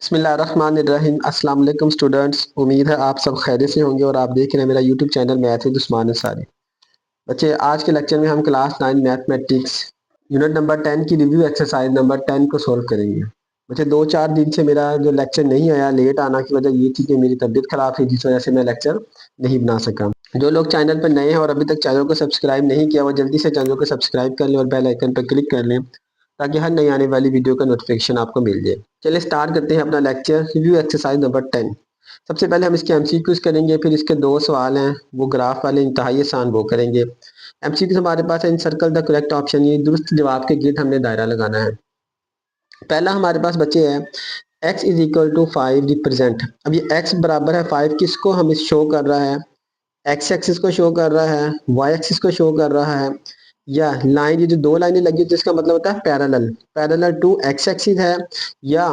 बिस्मिल्लाहिर्रहमानिर्रहीम। अस्सलाम वालेकुम स्टूडेंट्स, उम्मीद है आप सब खैरियत से होंगे और आप देख रहे हैं मेरा YouTube channel math with Usman Ansari. बच्चे, आज के लेक्चर में हम क्लास 9 मैथमेटिक्स यूनिट नंबर 10 की रिव्यू एक्सरसाइज नंबर 10 को सोल्व करेंगे। बच्चे, 2-4 दिन से मेरा जो लेक्चर नहीं आया, लेट आना की वजह ये थी कि मेरी तबीयत खराब थी, जिस वजह से मैं लेक्चर नहीं बना सका। जो लोग चैनल पर नए हैं और अभी तक चैनल को सब्सक्राइब नहीं किया, वो जल्दी से चैनल को सब्सक्राइब कर लें और बेल आइकन पर क्लिक कर लें ताकि हर नई आने वाली वीडियो का नोटिफिकेशन आपको मिल जाए। चलिए स्टार्ट करते हैं अपना लेक्चर रिव्यू एक्सरसाइज नंबर 10। सबसे पहले हम इसके एमसीक्यूज करेंगे, फिर इसके 2 सवाल हैं वो ग्राफ वाले इंतहाई आसान वो करेंगे। एमसीक्यूज हमारे पास है, इन सर्कल द करेक्ट ऑप्शन, ये दुरुस्त जवाब के गिर्द हमने दायरा लगाना है। पहला हमारे पास बच्चे है x is equal to 5 represent. अब ये x बराबर है 5, किसको हमें शो कर रहा है? एक्स एक्सिस को शो कर रहा है, वाई एक्सिस को शो कर रहा है, या लाइन, ये जो दो लाइनें लगी होती है इसका मतलब होता है parallel, parallel to X axis है, या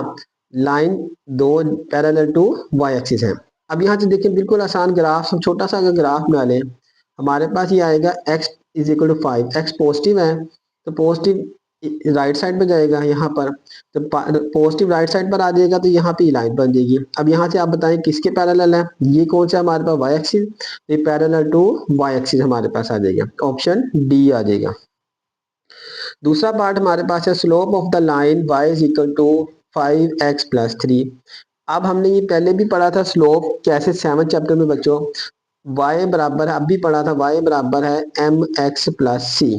लाइन दो पैरेलल टू वाई एक्सिस है। अब यहाँ से देखिए बिल्कुल आसान ग्राफ, हम छोटा सा अगर ग्राफ बना लें, हमारे पास ये आएगा x is equal to 5, X positive है तो पॉजिटिव राइट साइड पे जाएगा, यहाँ पर तो पॉजिटिव राइट साइड पर आ जाएगा तो यहाँ पे लाइन बन जाएगी। अब यहाँ से आप बताएं किसके पैरेलल है? ये कौन सा हमारे पास वाई एक्सिस, ये पैरेलल टू वाई एक्सिस हमारे पास आ जाएगा, ऑप्शन डी आ जाएगा। दूसरा पार्ट हमारे पास है slope of the line y is equal to 5x plus 3। अब हमने ये पहले भी पढ़ा था स्लोप कैसे, 7 चैप्टर में बच्चों, y बराबर है, अब भी पढ़ा था, y बराबर है mx प्लस सी।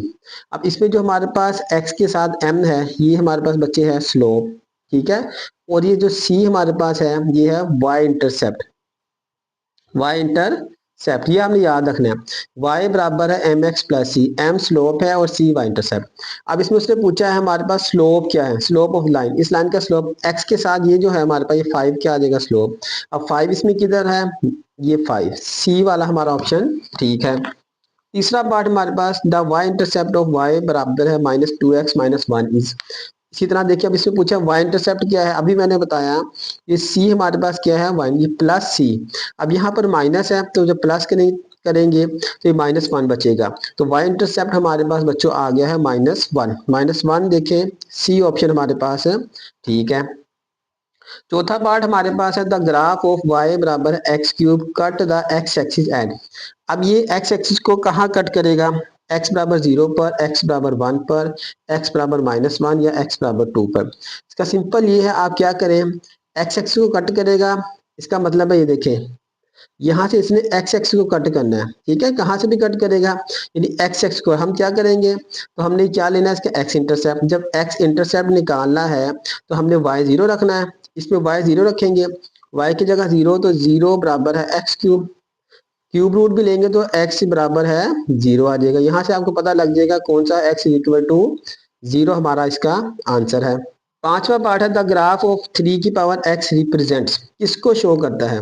अब इसमें जो हमारे पास x के साथ m है, ये हमारे पास बच्चे है स्लोप, ठीक है, और ये जो c हमारे पास है ये है y इंटरसेप्ट, y इंटरसेप्ट, ये हमने याद रखना है। y बराबर है एम एक्स प्लस सी, एम स्लोप है और सी y इंटरसेप्ट। अब इसमें उसने पूछा है हमारे पास स्लोप क्या है, स्लोप ऑफ लाइन, इस लाइन का स्लोप x के साथ ये जो है हमारे पास ये 5 क्या आ जाएगा स्लोप। अब 5 इसमें किधर है? ये 5 सी वाला हमारा ऑप्शन ठीक है। तीसरा पार्ट हमारे पास the y intercept of y बराबर है -2x - 1 इज। इसी तरह देखिए अब इसमें पूछा y इंटरसेप्ट क्या है, अभी मैंने बताया ये c हमारे पास क्या है 1, ये प्लस c। अब यहाँ पर माइनस है तो जब प्लस करेंगे तो ये -1 बचेगा, तो y इंटरसेप्ट हमारे पास बच्चों आ गया है -1, -1 देखें सी ऑप्शन हमारे पास है ठीक है। चौथा पार्ट हमारे पास है द ग्राफ ऑफ y बराबर x cube cut the x axis at. अब ये एक्स एक्सिस को कहाँ कट करेगा? x बराबर 0 पर, x बराबर 1 पर, x बराबर -1 या x बराबर 2 पर। इसका सिंपल ये है, आप क्या करें, x एक्सिस को कट करेगा, इसका मतलब है ये देखें यहाँ से इसने x एक्सिस को कट करना है, ठीक है, कहाँ से भी कट करेगा, यानी x एक्सिस को हम क्या करेंगे, तो हमने क्या लेना है इसका x इंटरसेप्ट। जब x इंटरसेप्ट निकालना है तो हमने y 0 रखना है, इसमें y 0 रखेंगे, y की जगह 0 तो 0 बराबर है x क्यूब, क्यूब रूट भी लेंगे तो x बराबर है 0 आ जाएगा। यहाँ से आपको पता लग जाएगा कौन सा x इक्वल टू 0 हमारा इसका आंसर है। पांचवा पार्ट है द ग्राफ ऑफ 3 की पावर x रिप्रेजेंट्स, किसको शो करता है,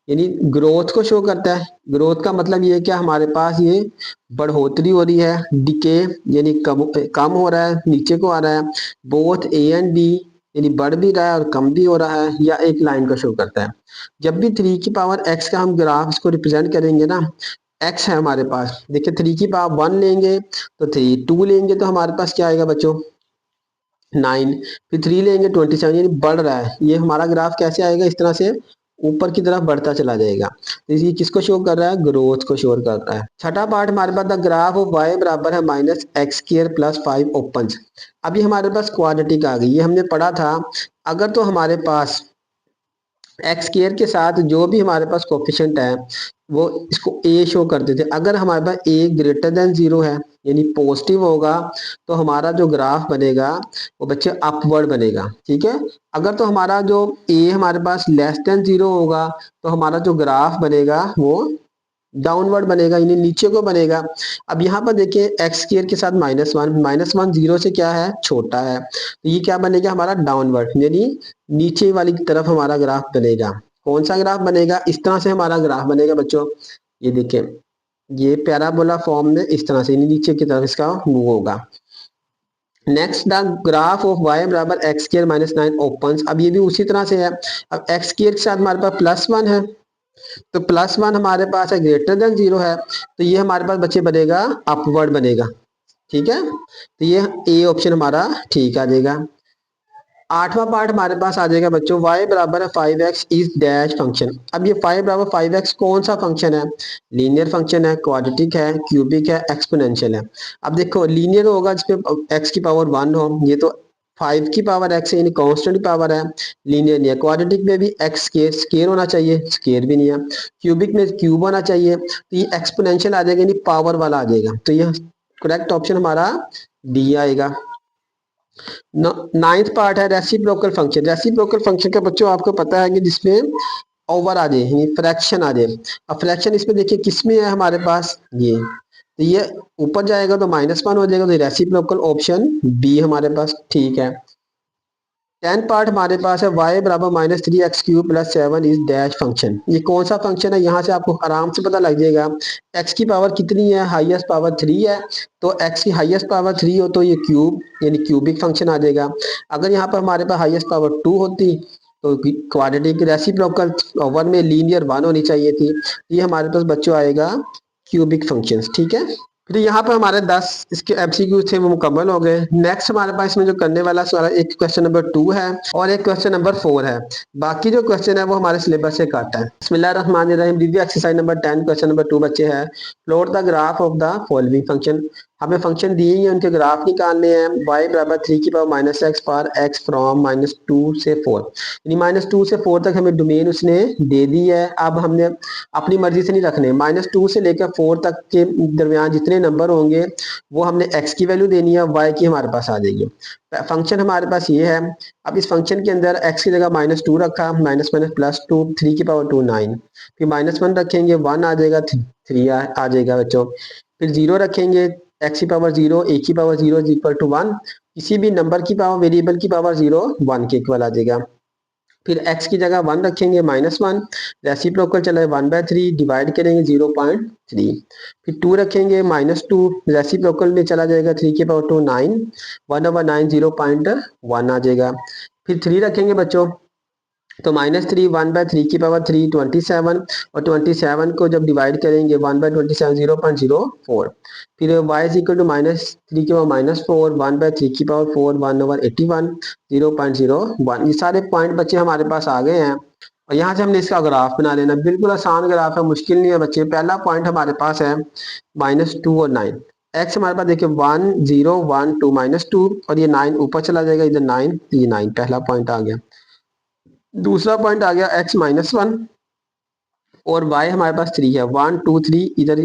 यानी ग्रोथ को शो करता है। ग्रोथ का मतलब ये क्या, हमारे पास ये बढ़ोतरी हो रही है, डिके यानी कम हो रहा है, नीचे को आ रहा है, बोथ ए एंड बी यानी बढ़ भी रहा है और कम भी हो रहा है, या एक लाइन को शो करता है। जब भी 3 की पावर x का हम ग्राफ इसको रिप्रेजेंट करेंगे ना, x है हमारे पास, देखिए 3 की पावर 1 लेंगे तो 3, 2 लेंगे तो हमारे पास क्या आएगा बच्चों 9, फिर 3 लेंगे 27, यानी बढ़ रहा है। ये हमारा ग्राफ कैसे आएगा, इस तरह से ऊपर की तरफ बढ़ता चला जाएगा, तो ये किसको शो कर रहा है, ग्रोथ को शो कर रहा है। छठा पार्ट हमारे पास द ग्राफ ऑफ y बराबर है -x² प्लस 5 ओपन। अभी हमारे पास क्वाड्रेटिक आ गई, ये हमने पढ़ा था, अगर तो हमारे पास एक्स केयर के साथ जो भी हमारे पास कोफिशिएंट है वो इसको ए शो करते थे। अगर हमारे पास ए ग्रेटर देन 0 है यानी पॉजिटिव होगा तो हमारा जो ग्राफ बनेगा वो बच्चे अपवर्ड बनेगा, ठीक है। अगर तो हमारा जो ए हमारे पास लेस देन 0 होगा तो हमारा जो ग्राफ बनेगा वो डाउनवर्ड बनेगा, यानी नीचे को बनेगा। अब यहाँ पर देखिए एक्स स्क्वायर के साथ -1, -1 0 से क्या है, छोटा है, तो ये क्या बनेगा हमारा डाउनवर्ड, यानी नीचे वाली तरफ हमारा ग्राफ बनेगा। कौन सा ग्राफ बनेगा, इस तरह से हमारा ग्राफ बनेगा बच्चों, ये देखिए ये पैराबोला फॉर्म में इस तरह से नीचे की तरफ इसका मूव होगा। Next the graph of y बराबर एक्स स्क्वायर -9 ओपन। अब ये भी उसी तरह से है, अब एक्स स्क्वायर के साथ हमारे पास +1 है तो +1 हमारे पास है ग्रेटर देन 0 है, तो ये हमारे पास बच्चे बनेगा अपवर्ड बनेगा, ठीक है, तो ये ए ऑप्शन हमारा ठीक आ जाएगा। आठवां पार्ट हमारे पास आ जाएगा बच्चों, y बराबर है 5x इज डैश फंक्शन। अब ये 5 बराबर 5x कौन सा फंक्शन है? लीनियर फंक्शन है, क्वाड्रेटिक है, क्यूबिक है, एक्सपोनेंशियल है। अब देखो लीनियर होगा जिसपे x की पावर 1 हो, ये तो 5 की पावर x है यानी कांस्टेंट पावर है। लीनियर नहीं है। क्वाड्रेटिक में भी x स्केयर होना चाहिए, स्केयर भी नहीं है। क्यूबिक में क्यूब होना चाहिए, तो ये एक्सपोनेंशियल आ जाएगा यानी पावर वाला आ जाएगा। तो ये करेक्ट ऑप्शन हमारा डी आएगा। नाइन्थ पार्ट है रेसिप्रोकल फंक्शन। रेसिप्रोकल फंक्शन का बच्चों आपको पता है कि जिसमें ओवर आ जाए, फ्रैक्शन आ जाए। अब फ्रैक्शन इसमें देखिए किसमें है हमारे पास, ये तो ये ऊपर जाएगा तो -1 हो जाएगा, तो रेसिप्रोकल ऑप्शन बी हमारे पास ठीक है। 10 पार्ट हमारे पास है y बराबर -3x³ + 7 इज डैश फंक्शन। ये कौन सा फंक्शन है? यहाँ से आपको आराम से पता लग जाएगा। x की पावर कितनी है? हाईएस्ट पावर 3 है, तो x की हाईएस्ट पावर 3 हो तो ये क्यूब यानी क्यूबिक फंक्शन आ जाएगा। अगर यहाँ पर हमारे पास हाईएस्ट पावर 2 होती तो क्वाड्रेटिक। रेसिप्रोकल ओवर में लीनियर 1 होनी चाहिए थी। ये हमारे पास बच्चों आएगा क्यूबिक फंक्शन, ठीक है। फिर यहाँ पर हमारे 10 इसके एमसीक्यू थे वो मुकम्मल हो गए। नेक्स्ट हमारे पास इसमें जो करने वाला सवाल एक क्वेश्चन नंबर 2 है और एक क्वेश्चन नंबर 4 है। बाकी जो क्वेश्चन है वो हमारे सिलेबस से कट है। बिस्मिल्लाहिर्रहमानिर्रहीम। Review exercise number 10 question number 2 बच्चे है। Plot the graph of the following function. हमें फंक्शन दिए हैं, उनके ग्राफ निकालने हैं। y बराबर 3 की पावर -x पर x फ्रॉम -2 से 4, यानी -2 से 4 तक हमें डोमेन उसने दे दी है। अब हमने अपनी मर्जी से नहीं रखने, -2 से लेकर 4 तक के दरमियान जितने नंबर होंगे वो हमने x की वैल्यू देनी है, y की हमारे पास आ जाएगी। फंक्शन हमारे पास ये है। अब इस फंक्शन के अंदर x की जगह -2 रखा, माइनस माइनस +2, 3 की पावर 2 9, फिर -1 रखेंगे 1 आ जाएगा, 3 आ जाएगा बच्चों। फिर 0 रखेंगे, x की पावर 0, a की पावर 0 इज इक्वल टू 1। किसी भी नंबर की पावर, वेरिएबल की पावर 0 1 के इक्वल आ जाएगा। फिर x की जगह 1 रखेंगे, -1, रेसिप्रोकल चला है 1/3, डिवाइड करेंगे 0.3। फिर 2 रखेंगे, -2, रेसिप्रोकल में चला जाएगा 3 की पावर 2 9, 1/9 0.1 आ जाएगा। फिर 3 रखेंगे बच्चों, तो -3 1/3 की पावर 3 27, और 27 को जब डिवाइड करेंगे 1/27 0.04। फिर y इज इक्वल टू -3 की पावर -4, 1/3 की पावर 4 1/81 0.01। ये सारे पॉइंट बच्चे हमारे पास आ गए हैं और यहाँ से हमने इसका ग्राफ बना लेना। बिल्कुल आसान ग्राफ है, मुश्किल नहीं है बच्चे। पहला पॉइंट हमारे पास है -2 और 9। x हमारे पास देखिए 1 0 1 2 -2, और ये 9 ऊपर चला जाएगा, इधर 9, ये 9 पहला पॉइंट आ गया। दूसरा पॉइंट आ गया x -1 और y हमारे पास 3 है, 1 2 3, इधर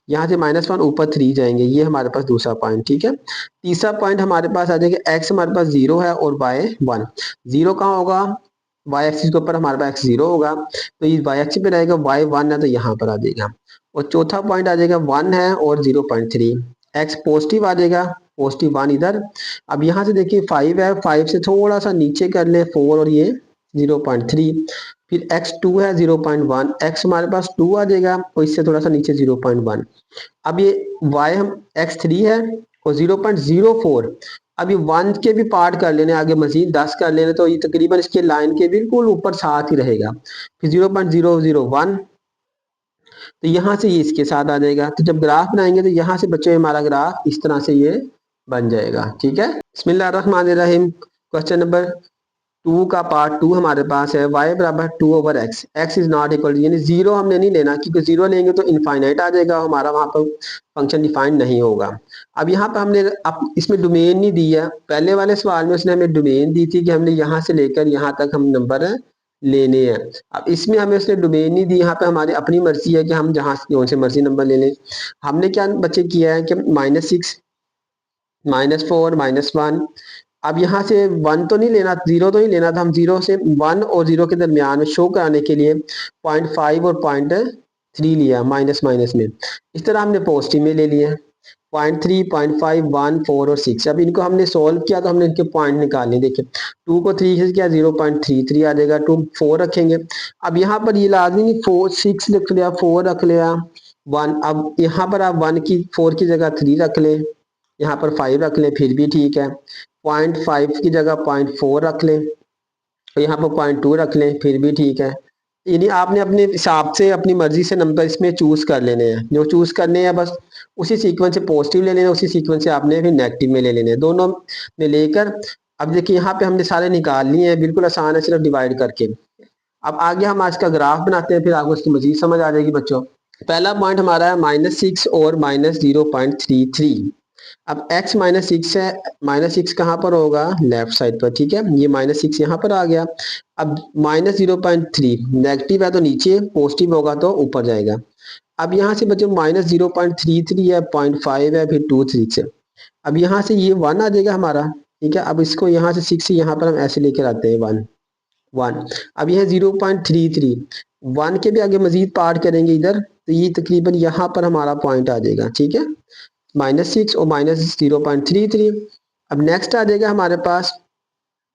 यहाँ से -1 ऊपर 3 जाएंगे, ये हमारे पास दूसरा पॉइंट, ठीक है। तीसरा पॉइंट हमारे पास आ जाएगा, x हमारे पास 0 है और y 1। 0 कहाँ होगा? y एक्सिस के ऊपर हमारे पास x 0 होगा, तो ये y एक्सिस पे रहेगा, y 1 है तो यहाँ पर आ जाएगा। और चौथा पॉइंट आ जाएगा 1 है और 0.3, x पॉजिटिव आ जाएगा, पॉजिटिव 1 इधर। अब यहाँ से देखिए 5 है, 5 से थोड़ा सा नीचे कर ले 4 और ये 0.3। फिर x2 है 0.1, x हमारे पास 2 आ जाएगा और इससे थोड़ा सा नीचे 0.1। अब ये y हम x3 है और 0.04। अब ये 1 के भी पार्ट कर लेने, आगे मजीद 10 कर लेने, तो ये तकरीबन इसके लाइन के बिल्कुल ऊपर साथ ही रहेगा। फिर 0.001, तो यहाँ से ये इसके साथ आ जाएगा। तो जब ग्राफ बनाएंगे तो यहाँ से बच्चों हमारा ग्राफ इस तरह से ये बन जाएगा, ठीक है। बिस्मिल्लाहिर्रहमानिर्रहीम। क्वेश्चन नंबर 2 का पार्ट 2 हमारे पास है। y बराबर 2/x, x is not equal, यानी 0 हमने नहीं लेना, क्योंकि 0 लेंगे तो इनफाइनाइट आ जाएगा, हमारा वहां पर फंक्शन डिफाइंड नहीं होगा। अब यहाँ पर हमने इसमें डोमेन नहीं दी है। पहले वाले सवाल में उसने हमें डोमेन दी थी कि हमने यहाँ से लेकर यहाँ तक हम नंबर लेने हैं। अब इसमें हमें उसने डोमेन नहीं दी, यहाँ पे हमारी अपनी मर्जी है कि हम जहाँ से कौन से मर्जी नंबर ले लें। हमने क्या बच्चे किया है कि -6 -4 -1। अब यहाँ से 1 तो नहीं लेना, 0 तो नहीं लेना था, हम 0 से 1 और 0 के दरमियान में शो कराने के लिए 0.5 और 0.3 लिया, माइनस माइनस में। इस तरह हमने पॉजिटिव में ले लिए 0.3 0.5 1 4 और 6। अब इनको हमने सोल्व किया तो हमने इनके पॉइंट निकाले। देखिए 2 को 3 से किया 0.33 आ जाएगा, 2 4 रखेंगे। अब यहाँ पर ये लाजमी नहीं 4 6 रख लिया, 4 रख लिया 1। अब यहाँ पर आप 1 की 4 की जगह 3 रख लें, यहाँ पर 5 रख लें, फिर भी ठीक है। 0.5 की जगह 0.4 रख लें, तो यहाँ पर 0.2 रख लें, फिर भी ठीक है। यानी आपने अपने हिसाब से अपनी मर्जी से नंबर इसमें चूज कर लेने हैं, जो चूज करने हैं बस उसी सीक्वेंस से पॉजिटिव ले लेना, उसी सीक्वेंस से आपने फिर नेगेटिव में ले लेने हैं। दोनों में लेकर अब देखिए यहाँ पे हमने सारे निकाल लिए हैं, बिल्कुल आसान है, सिर्फ डिवाइड करके। अब आगे हम आज का ग्राफ बनाते हैं, फिर आपको इसकी मजीद समझ आ जाएगी बच्चों। पहला पॉइंट हमारा है -6 और -0.33। अब x -6 है, -6 कहाँ पर होगा, लेफ्ट साइड पर, ठीक है, ये -6 यहाँ पर आ गया। अब -0.3 नेगेटिव है तो नीचे, पॉजिटिव होगा तो ऊपर जाएगा। अब यहाँ से बच्चों -0.33 है, 0.5 है, फिर 2 से, अब यहाँ से ये 1 आ जाएगा हमारा, ठीक है। अब इसको यहाँ से 6 से यहाँ पर हम ऐसे लेकर आते हैं 1। अब यह 0.33, 1 के भी आगे मजीद पार्ट करेंगे इधर, तो ये तकरीबन यहाँ पर हमारा पॉइंट आ जाएगा, ठीक है, -6 और -0.33। अब नेक्स्ट आ जाएगा हमारे पास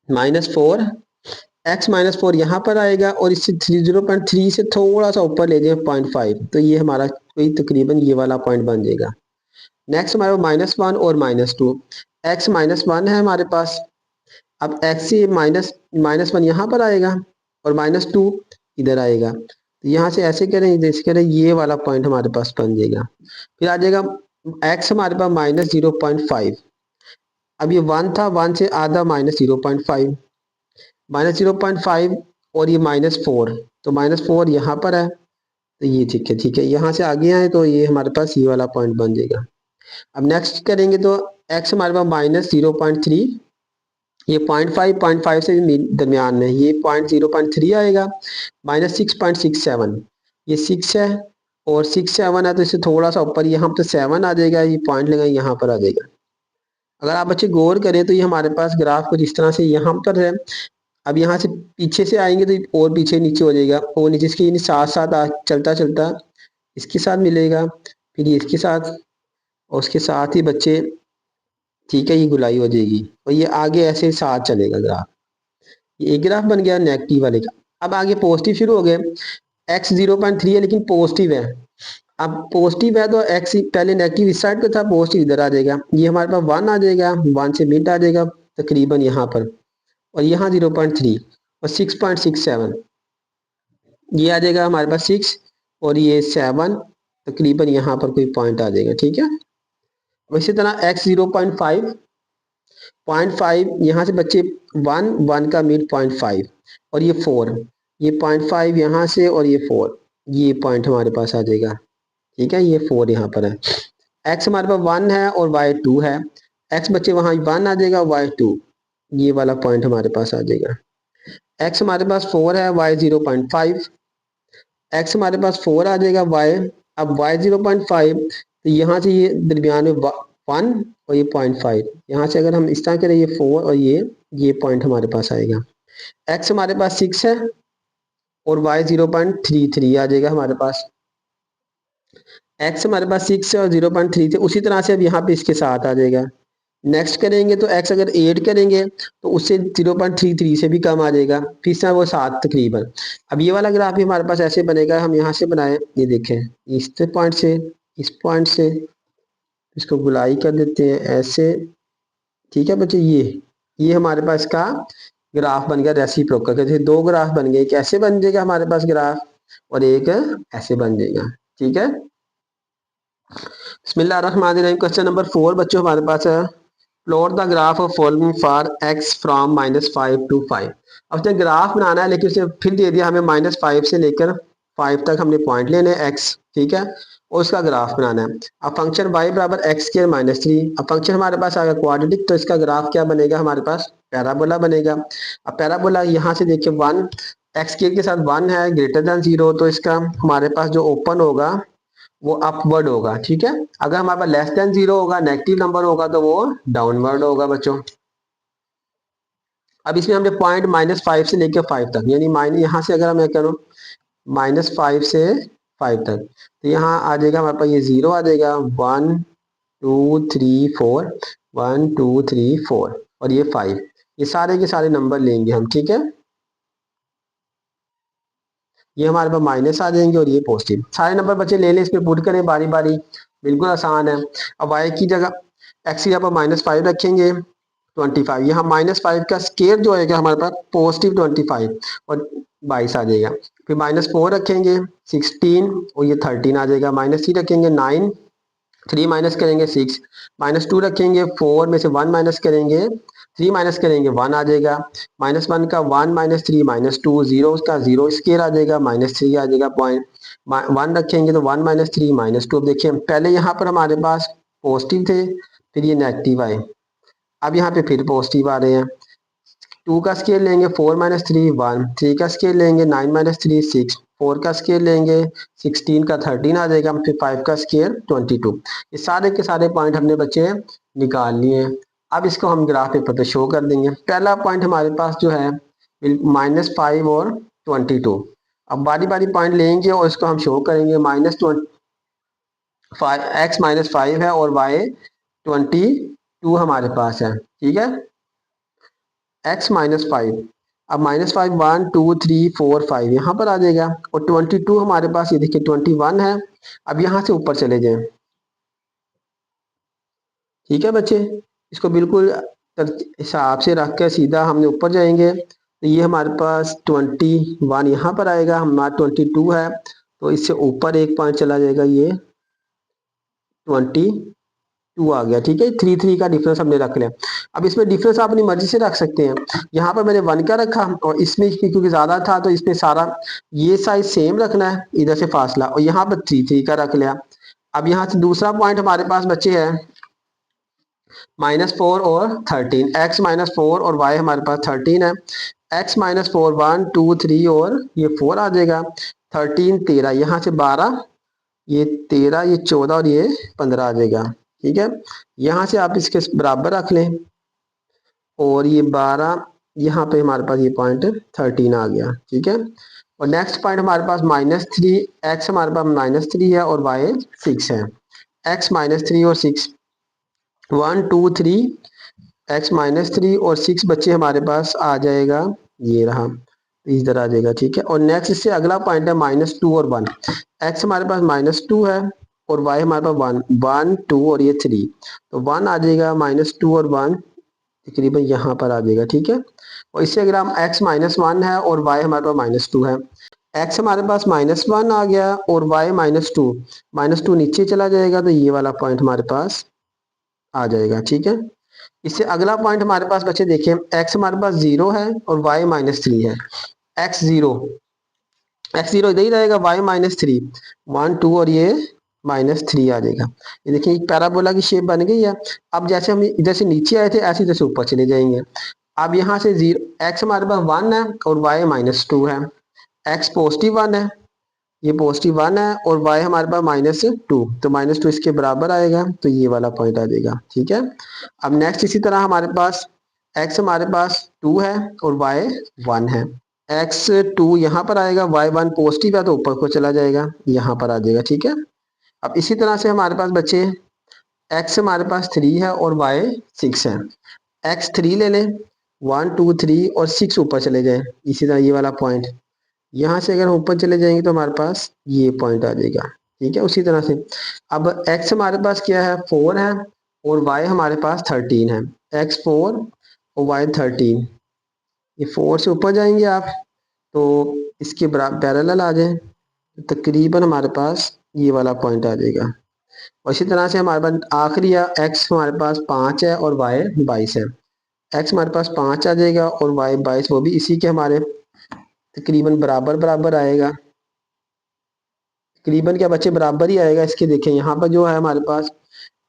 -4, x -4 यहाँ पर आएगा, और इससे 0.3 से थोड़ा सा ऊपर ले जाए 0.5, तो ये हमारा कोई तकरीबन ये वाला पॉइंट बन जाएगा। नेक्स्ट हमारे -1 और -2, x -1 है हमारे पास। अब x से -1 यहाँ पर आएगा, और -2 इधर आएगा, तो यहाँ से ऐसे करें, जैसे करें, ये वाला पॉइंट हमारे पास बन जाएगा। फिर आ जाएगा x हमारे पास -0.5। अब ये 1 था, 1 से आधा -0.5, -0.5, और ये -4, तो -4 यहाँ पर है, तो ये ठीक है, ठीक है, यहाँ से आगे आए तो ये हमारे पास ये वाला पॉइंट बन जाएगा। अब नेक्स्ट करेंगे तो x हमारे पास -0.3, ये 0.5 से दरमियान में, ये 0.3 आएगा, -6.67, ये 6 है, और 6 7 है, तो इससे थोड़ा सा ऊपर यहाँ तो 7 आ जाएगा, ये पॉइंट लगाए यहाँ पर आ जाएगा। अगर आप बच्चे गौर करें तो ये हमारे पास ग्राफ कुछ इस तरह से यहाँ पर है। अब यहाँ से पीछे से आएंगे तो और पीछे नीचे हो जाएगा, और नीचे इसके साथ साथ चलता चलता इसके साथ मिलेगा, फिर ये इसके साथ, और उसके साथ ही बच्चे, ठीक है, ये गुलाई हो जाएगी, और ये आगे ऐसे साथ चलेगा ग्राफ। ये एक ग्राफ बन गया नेगेटिव वाले का। अब आगे पॉजिटिव शुरू हो गए, x 0.3 है लेकिन पॉजिटिव है। अब पॉजिटिव है तो x पहले नेगेटिव इस साइड पे था, पॉजिटिव इधर आ जाएगा, ये हमारे पास 1 आ जाएगा, 1 से मिड आ जाएगा तकरीबन यहाँ पर, और यहाँ 0.3 और 6.67, ये आ जाएगा हमारे पास 6, और ये 7 तकरीबन यहाँ पर कोई पॉइंट आ जाएगा, ठीक है। इसी तरह x 0.5, 0.5 यहाँ से बच्चे 1 का मिड 0.5, और ये 4, ये 0.5 यहाँ से, और ये 4, ये पॉइंट हमारे पास आ जाएगा, ठीक है, ये 4 यहाँ पर है। x हमारे पास 1 है और y 2 है, x बच्चे वहाँ 1 आ जाएगा, y 2, ये वाला पॉइंट हमारे पास आ जाएगा। x हमारे पास 4 है, y 0.5, x हमारे पास 4 आ जाएगा, y, अब y 0.5, तो यहाँ से ये दरमियान में 1 और ये 0.5, यहाँ से अगर हम इस तरह करें, ये 4 और ये पॉइंट हमारे पास आएगा। x हमारे पास 6 है, और y 0.33 आ जाएगा हमारे पास। x हमारे पास 6 है और 0.3 थे, उसी तरह से अब यहाँ पे इसके साथ आ जाएगा। नेक्स्ट करेंगे तो x अगर 8 करेंगे तो उससे 0.33 से भी कम आ जाएगा, फिर से वो 7 तकरीबन। अब ये वाला ग्राफ भी हमारे पास ऐसे बनेगा, हम यहाँ से बनाए, ये देखें, इस पॉइंट से, इस पॉइंट से, इसको गुलाई कर देते हैं ऐसे, ठीक है बच्चे, ये हमारे पास का ग्राफ बन गया रेसिप्रोकल, जैसे दो ग्राफ बन गए, एक ऐसे बन जाएगा हमारे पास ग्राफ, और एक ऐसे बन जाएगा, ठीक है। बिस्मिल्लाहिर्रहमानिर्रहीम। क्वेश्चन नंबर 4 बच्चों हमारे पास है, plot the graph of following for x from -5 to 5। अब उसने ग्राफ बनाना है, लेकिन उसने फिर दे दिया हमें -5 से लेकर 5 तक हमने पॉइंट लेने हैं x, ठीक है, और उसका ग्राफ बनाना है। अब फंक्शन y बराबर x² -3, अब फंक्शन हमारे पास आ गया क्वाड्रेटिक, तो इसका ग्राफ क्या बनेगा हमारे पास, पैराबोला बनेगा। अब पैराबोला यहाँ से देखिए 1 x² के साथ 1 है ग्रेटर देन 0, तो इसका हमारे पास जो ओपन होगा वो अपवर्ड होगा, ठीक है। अगर हमारे पास लेस देन 0 होगा, नेगेटिव नंबर होगा, तो वो डाउनवर्ड होगा बच्चों। अब इसमें हमने पॉइंट -5 से लेकर 5 तक, यानी माइनस यहाँ से अगर मैं करूँ -5 से 5 तक, तो यहाँ आ जाएगा हमारे पास, ये 0 आ जाएगा, 1 2 3 4, 1 2 3 4, और ये 5, ये सारे के सारे नंबर लेंगे हम, ठीक है। ये हमारे पास माइनस आ जाएंगे, और ये पॉजिटिव, सारे नंबर बच्चे ले लें, इस पर पुट करें बारी बारी, बिल्कुल आसान है। अब y की जगह x की जगह -5 रखेंगे, 25, यहाँ -5 का स्केयर जो आएगा हमारे पास पॉजिटिव 25, और 22 आ जाएगा। फिर -4 रखेंगे 16, और ये 13 आ जाएगा। -3 रखेंगे 9, 3 माइनस करेंगे 6, -2 रखेंगे 4 में से 1 माइनस करेंगे 3 माइनस करेंगे 1 आ जाएगा, -1 का 1 -3 -2, 0 का 0 स्केयर आ जाएगा, -3 आ जाएगा पॉइंट, 1 रखेंगे तो 1 -3 -2। अब देखिए पहले यहाँ पर हमारे पास पॉजिटिव थे, फिर ये नेगेटिव आए, अब यहाँ पे फिर पॉजिटिव आ रहे हैं। 2 का स्केयर लेंगे 4 -3 1, 3 का स्केयर लेंगे 9 -3 6, 4 का स्केयर लेंगे 16 का 13 आ जाएगा, फिर 5 का स्केयर 22। ये सारे के सारे पॉइंट हमने बच्चे निकाल लिए। अब इसको हम ग्राफ पेपर पे शो कर देंगे। पहला पॉइंट हमारे पास जो है -5 और 22। अब बारी बारी पॉइंट लेंगे और इसको हम शो करेंगे। x -5 है और y 22 हमारे पास है, ठीक है, x -5। अब -5 1 2 3 4 5 यहाँ पर आ जाएगा और 22 हमारे पास, ये देखिए 21 है। अब यहाँ से ऊपर चले जाएं, ठीक है बच्चे, इसको बिल्कुल हिसाब से रख कर सीधा हमने ऊपर जाएंगे तो ये हमारे पास 21 यहाँ पर आएगा, हमारा 22 है तो इससे ऊपर एक पॉइंट चला जाएगा, ये 22 आ गया, ठीक है। 3 का डिफरेंस हमने रख लिया। अब इसमें डिफरेंस आप अपनी मर्जी से रख सकते हैं। यहाँ पर मैंने 1 का रखा और इसमें क्योंकि ज्यादा था तो इसमें सारा ये साइज सेम रखना है, इधर से फासला, और यहाँ पर 3 का रख लिया। अब यहाँ से दूसरा पॉइंट हमारे पास बच्चे है -4 और 13, x -4 और y हमारे पास 13 है। x -4 1 2 3 और ये 4 आ जाएगा, 13 13, यहाँ से 12, ये 13, ये 14 और ये 15 आ जाएगा, ठीक है। यहाँ से आप इसके बराबर रख लें और ये 12, यहाँ पे हमारे पास ये पॉइंट 13 आ गया, ठीक है। और नेक्स्ट पॉइंट हमारे पास -3, x हमारे पास -3 है और y 6 है। x -3 और 6, 1 2 3, x -3 और 6 बच्चे हमारे पास आ जाएगा, ये रहा, इधर आ जाएगा, ठीक है। और नेक्स्ट इससे अगला पॉइंट है -2 और 1, x हमारे पास -2 है और y हमारे पास 1 1 2 और ये 3, तो 1 आ जाएगा, -2 और 1 तकरीबन यहाँ पर आ जाएगा, ठीक है। और इससे अगर हम x -1 है और y हमारे पास -2 है, x हमारे पास -1 आ गया और y -2 नीचे चला जाएगा तो ये वाला पॉइंट हमारे पास आ जाएगा, ठीक है। इससे अगला पॉइंट हमारे पास बच्चे देखिए, x हमारे पास 0 है और y -3 है, x0 इधर ही रहेगा, y -3 1 2 और ये -3 आ जाएगा। ये देखिए एक पैराबोला की शेप बन गई है। अब जैसे हम इधर से नीचे आए थे ऐसे इधर से ऊपर चले जाएंगे। अब यहाँ से 0, x हमारे पास 1 है और y -2 है, x पॉजिटिव 1 है, ये पॉजिटिव 1 है और y हमारे पास -2, तो -2 इसके बराबर आएगा तो ये वाला पॉइंट आ जाएगा, ठीक है। अब नेक्स्ट इसी तरह हमारे पास x हमारे पास 2 है और y 1 है, x2 यहाँ पर आएगा, y1 पॉजिटिव है तो ऊपर को चला जाएगा, यहाँ पर आ जाएगा, ठीक है। अब इसी तरह से हमारे पास बच्चे x हमारे पास 3 है और y 6 है, x3 ले लें, 1 2 3 और 6 ऊपर चले जाए, इसी तरह ये वाला पॉइंट, यहाँ से अगर हम ऊपर चले जाएंगे तो हमारे पास ये पॉइंट आ जाएगा, ठीक है। उसी तरह से अब x हमारे पास क्या है 4 है और y हमारे पास 13 है, x 4 और y 13, ये 4 से ऊपर जाएंगे आप तो इसके पैरेलल आ जाए, तो तकरीबन हमारे पास ये वाला पॉइंट आ जाएगा। और इसी तरह से हमारे पास आखिरी है, x हमारे पास 5 है और y 22 है, x हमारे पास 5 आ जाएगा और y 22, वो भी इसी के हमारे तकरीबन बराबर बराबर आएगा, तकरीबन क्या बच्चे बराबर ही आएगा इसके। देखें यहाँ पर जो है हमारे पास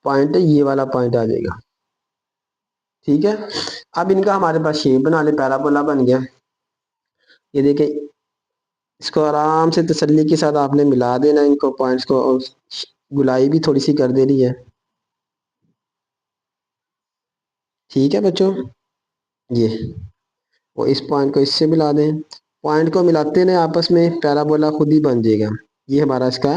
पॉइंट है, ये वाला पॉइंट आ जाएगा, ठीक है। अब इनका हमारे पास शेप बना ले, पैराबोला बन गया। ये देखें, इसको आराम से तसल्ली के साथ आपने मिला देना इनको पॉइंट्स को, और गुलाई भी थोड़ी सी कर देनी है, ठीक है बच्चों। ये वो इस पॉइंट को इससे मिला दें, पॉइंट को मिलाते हैं आपस में, पैराबोला खुद ही बन जाएगा। ये हमारा इसका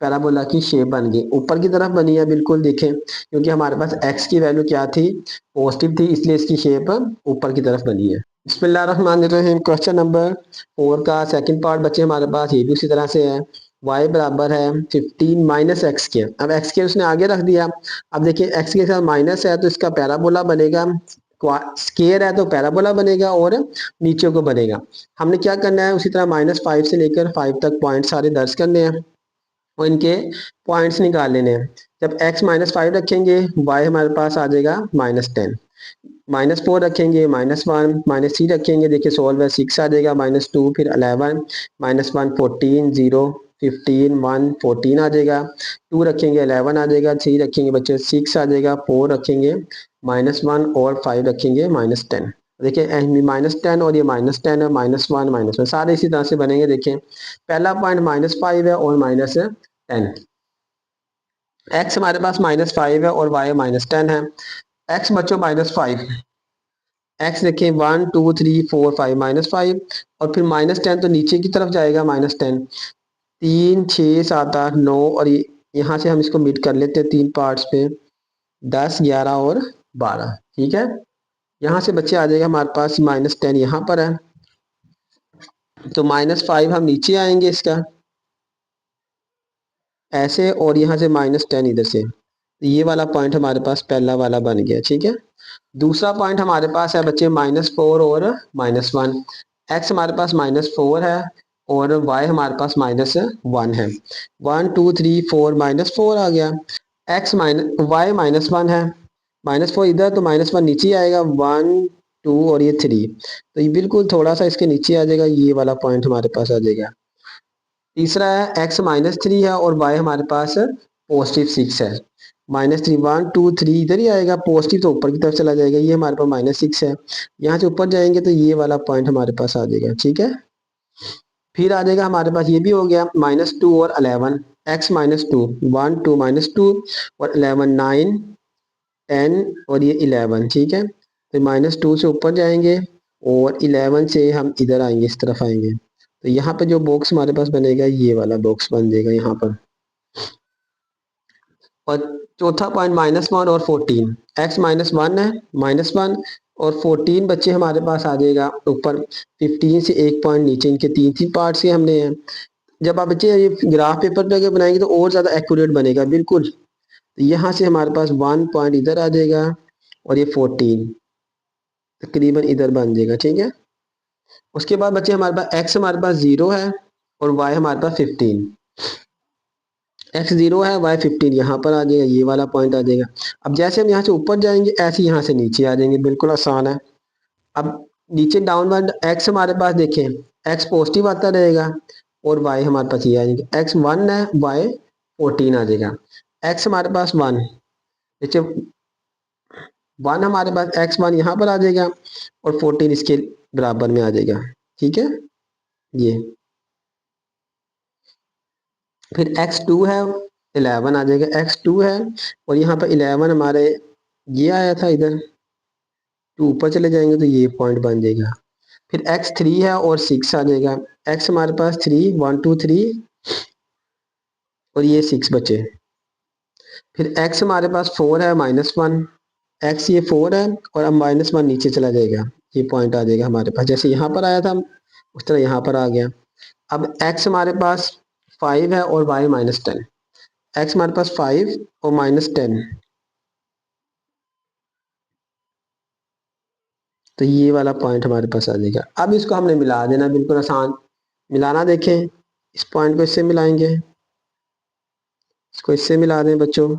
पैराबोला की शेप बन गई, ऊपर की तरफ बनी है, बिल्कुल देखें, क्योंकि हमारे पास x की वैल्यू क्या थी, पॉजिटिव थी, इसलिए इसकी शेप ऊपर की तरफ बनी है। बिस्मिल्लाहिर्रहमानिर्रहीम। क्वेश्चन नंबर 4 का सेकंड पार्ट बच्चे हमारे पास ये भी उसी तरह से है, y बराबर है 15 - x के। अब x के उसने आगे रख दिया। अब देखिए x के साथ माइनस है तो इसका पैराबोला बनेगा, स्केयर है तो पैराबोला बनेगा और नीचे को बनेगा। हमने क्या करना है, उसी तरह -5 से लेकर 5 तक पॉइंट सारे दर्ज करने हैं। और इनके पॉइंट्स निकाल लेने हैं। जब x -5 रखेंगे y हमारे पास आ जाएगा -10, -4 रखेंगे -1, -3 रखेंगे, देखिए सोल्व है 6 आ जाएगा, -2 फिर 11, -1 14, 0 15, 1 14 आ जाएगा, 2 रखेंगे 11 आ जाएगा, 3 रखेंगे बच्चे 6 आ जाएगा, 4 रखेंगे -1 और 5 रखेंगे -10। देखिए -10 और ये -10 है, -1 -1 सारे इसी तरह से बनेंगे। देखिए पहला पॉइंट -5 है और -10, x हमारे पास -5 है और y -10 है। x बच्चों -5, x देखिए 1 2 3 4 5 -5 और फिर -10 तो नीचे की तरफ जाएगा, -10 3 6 7 8 9 और ये यहाँ से हम इसको मीट कर लेते हैं तीन पार्ट्स पे, 10 11 और 12। ठीक है, यहाँ से बच्चे आ जाएगा हमारे पास -10 यहाँ पर है, तो -5 हम नीचे आएंगे इसका ऐसे, और यहाँ से -10 इधर से, तो ये वाला पॉइंट हमारे पास पहला वाला बन गया। ठीक है, दूसरा पॉइंट हमारे पास है बच्चे -4 और -1। x हमारे पास -4 है और y हमारे पास -1 है। 1 2 3 4 -4 आ गया। x y -1 है, -4 इधर तो -1 नीचे आएगा, 1 2 और ये 3, तो ये बिल्कुल थोड़ा सा इसके नीचे आ जाएगा, ये वाला पॉइंट हमारे पास आ जाएगा। तीसरा है x -3 है और y हमारे पास +6 है, -3 1 2 3 इधर ही आएगा, पॉजिटिव तो ऊपर की तरफ चला जाएगा, ये हमारे पास -6 है, यहाँ से ऊपर जाएंगे तो ये वाला पॉइंट हमारे पास आ जाएगा। ठीक है, फिर आ जाएगा हमारे पास, ये भी हो गया -2 और 11, x -2 1 2 -2 और 11 9 10 और ये 11। ठीक है, फिर -2 से ऊपर जाएंगे और 11 से हम इधर आएंगे, इस तरफ आएंगे, तो यहाँ पे जो बॉक्स हमारे पास बनेगा ये वाला बॉक्स बन जाएगा यहाँ पर। और चौथा पॉइंट -1 और 14, x -1 है, -1 और 14 बच्चे हमारे पास आ जाएगा ऊपर, 15 से एक पॉइंट नीचे, इनके तीन तीन पार्ट्स के हमने हैं। जब आप बच्चे ये ग्राफ पेपर पे अगर बनाएंगे तो और ज़्यादा एक्यूरेट बनेगा बिल्कुल, तो यहाँ से हमारे पास 1 पॉइंट इधर आ जाएगा और ये 14 तकरीबन इधर बन जाएगा। ठीक है, उसके बाद बच्चे हमारे पास x हमारे पास 0 है और y हमारे पास 15, x 0 है y 15 यहाँ पर आ जाएगा, ये वाला पॉइंट आ जाएगा। अब जैसे हम यहाँ से ऊपर जाएंगे ऐसे यहाँ से नीचे आ जाएंगे, बिल्कुल आसान है। अब नीचे डाउनवर्ड x हमारे पास देखें, x पॉजिटिव आता रहेगा और y हमारे पास ये आ जाएगा, x 1 है y 14 आ जाएगा, x हमारे पास 1, नीचे 1 हमारे पास x 1 यहाँ पर आ जाएगा और 14 इसके बराबर में आ जाएगा। ठीक है, ये फिर x2 है 11 आ जाएगा, x2 है और यहाँ पर 11 हमारे ये आया था इधर, तो ऊपर चले जाएंगे तो ये पॉइंट बन जाएगा। फिर x3 है और 6 आ जाएगा, x हमारे पास 3 1 2 3 और ये 6 बचे। फिर x हमारे पास 4 है -1, x ये 4 है और अब -1 नीचे चला जाएगा, ये पॉइंट आ जाएगा हमारे पास, जैसे यहाँ पर आया था उस तरह यहाँ पर आ गया। अब x हमारे पास 5 है और y -10, x हमारे पास 5 और -10, तो ये वाला पॉइंट हमारे पास आ जाएगा। अब इसको हमने मिला देना, बिल्कुल आसान मिलाना। देखें इस पॉइंट को इससे मिलाएंगे, इसको इससे मिला दें बच्चों,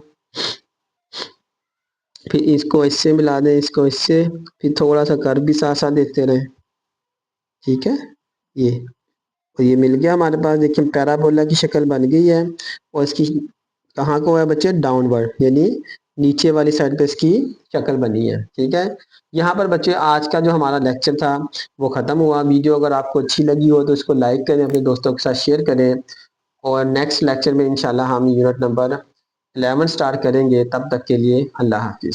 फिर इसको इससे मिला दें, इसको इससे, फिर थोड़ा सा कर भी साथ साथ देते रहें। ठीक है, ये और ये मिल गया हमारे पास। देखिए पैराबोला की शक्ल बन गई है और इसकी कहाँ को है बच्चे, डाउनवर्ड, यानी नीचे वाली साइड पे इसकी शक्ल बनी है। ठीक है, यहाँ पर बच्चे आज का जो हमारा लेक्चर था वो ख़त्म हुआ। वीडियो अगर आपको अच्छी लगी हो तो इसको लाइक करें, अपने दोस्तों के साथ शेयर करें, और नेक्स्ट लेक्चर में इंशाल्लाह हम यूनिट नंबर 11 स्टार्ट करेंगे। तब तक के लिए अल्लाह हाफिज़।